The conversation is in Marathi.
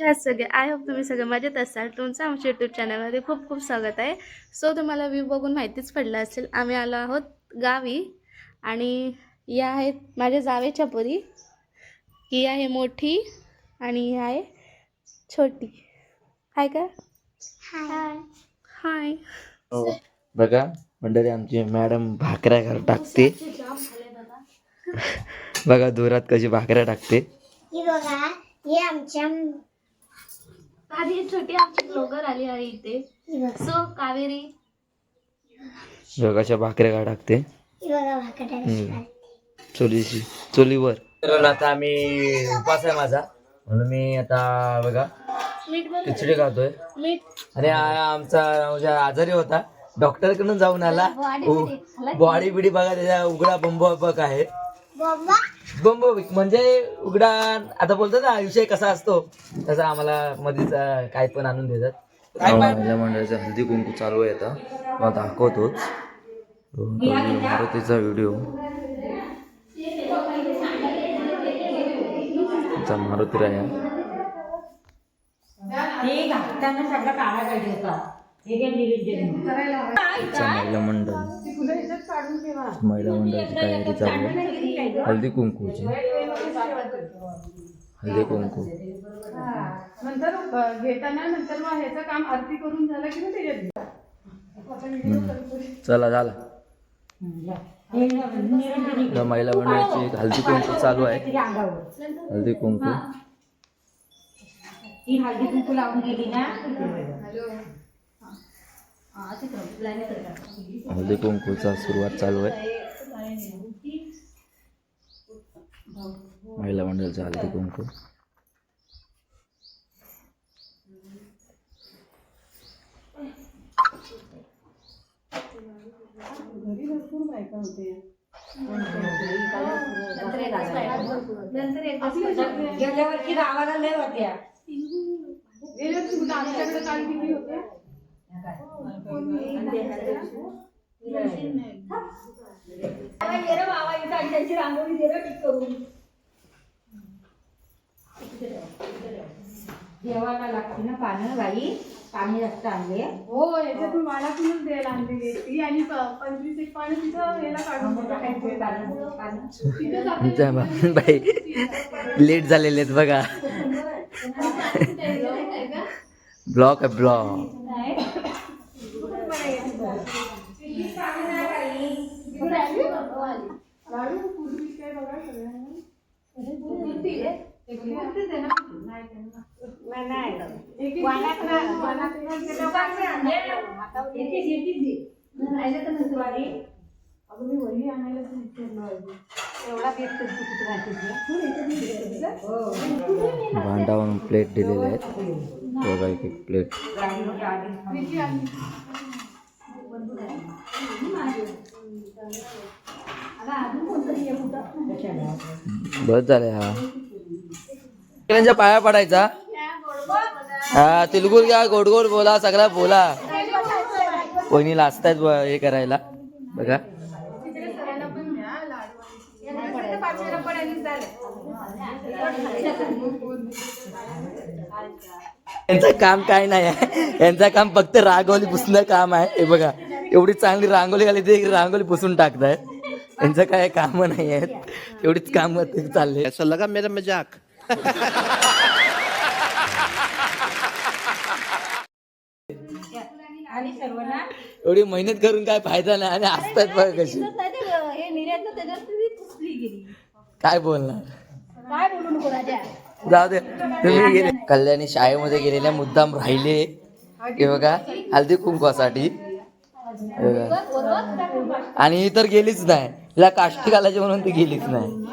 आहात सगळे? आय होप तुम्ही सगळे मजेत असाल. तुमचं आमच्या यूट्यूब चॅनलमध्ये खूप खूप स्वागत आहे. सो तुम्हाला व्ह्यू बघून माहितीच पडलं असेल, आम्ही आलो आहोत गावी. आणि या आहेत माझ्या जावेच्या पोरी. ही आहे मोठी आणि ही आहे छोटी. हाय का? हाय हाय. हो बघा मंडळी, आमची मॅडम भाकऱ्या घर टाकते. बघा धुरात कशी भाकऱ्या टाकते. ही बघा, हे आमच्या आधी छोटी आमची ब्लॉगर आली आहे इथे. सो कावेरी कशा भाकऱ्या घर टाकते ही बघा भाकऱ्या चोलीशी चोलीवर. तर आता आम्ही उपास आहे माझा, म्हणून मी आता बघा खिचडी खातोय. आणि आमचा म्हणजे आजारी होता, डॉक्टर कडून जाऊन आला. बॉडी बिडी बघा, त्याच्या उघडा बंब आहे. बंब म्हणजे उघडा, आता बोलतात ना विषय कसा असतो तसा आम्हाला मध्येच काय पण आणून देतात. महिला मंडळाचा हल्दी कुंकू चालू आहे आता, मला दाखवतोच मारुतीचा व्हिडिओ. मारुती राया महिला मंडळ, महिला मंडळाची तयारी चालू आहे हल्दी कुंकूची. हल्दी कुंकू नंतर घेताना नंतर मग ह्याचं काम आरती करून झालं की मग त्याच्यात चला झाला. महिला मंडळाची हल्दी कुंकू चालू आहे. हल्दी कुंकू हल्दी कुंकू लावून गेली ना. हल्दी कुंकूचा सुरुवात चालू आहे. महिला मंडळाचा हल्दी कुंकू. घरी भरपूर बायका होते. गेल्या वर्षी गावाला लय होत्या. गेल्या वर्षी कुठं आमच्याकडे काल किती होते? त्यांची रांगोळी दे रे टिक करून. देवाला लागते ना पानं बाई, पाणी जास्त आणले. हो, ह्याच्यातून मालातूनच द्यायला आणलेली ती. आणि 25 पानं तिथं याला काढून बाई लेट झालेले आहेत बघा. ब्लॉक आहे ब्लॉक. भांडावरून प्लेट दिलेले आहेत बघा, एक एक प्लेट. बस झाले. हा पाया पडायचा. हा तिलगुल घ्या, गोड गोड बोला, सगळा बोला. कोणी लाजतायत हे करायला बघा. यांचं काम काय नाही आहे, यांचं काम फक्त रांगोळी पुसणं काम आहे. हे बघा, एवढी चांगली रांगोळी आली ते रांगोळी पुसून टाकताय. यांचं काय काम नाही आहेत, एवढीच काम चालले. असं लगा मेरा मजाक. एवढी मेहनत करून काय फायदा नाही. आणि असतात बघ कशी. काय बोलणार, काय बोलू नको राजा. जाऊ दे. तुम्ही गेले कल्याणी शाळेमध्ये गेलेल्या मुद्दाम राहिले हे बघा हल्दी कुंकवासाठी. आणि ही तर गेलीच नाही, तिला काष्टी घालायची म्हणून ती गेलीच नाही.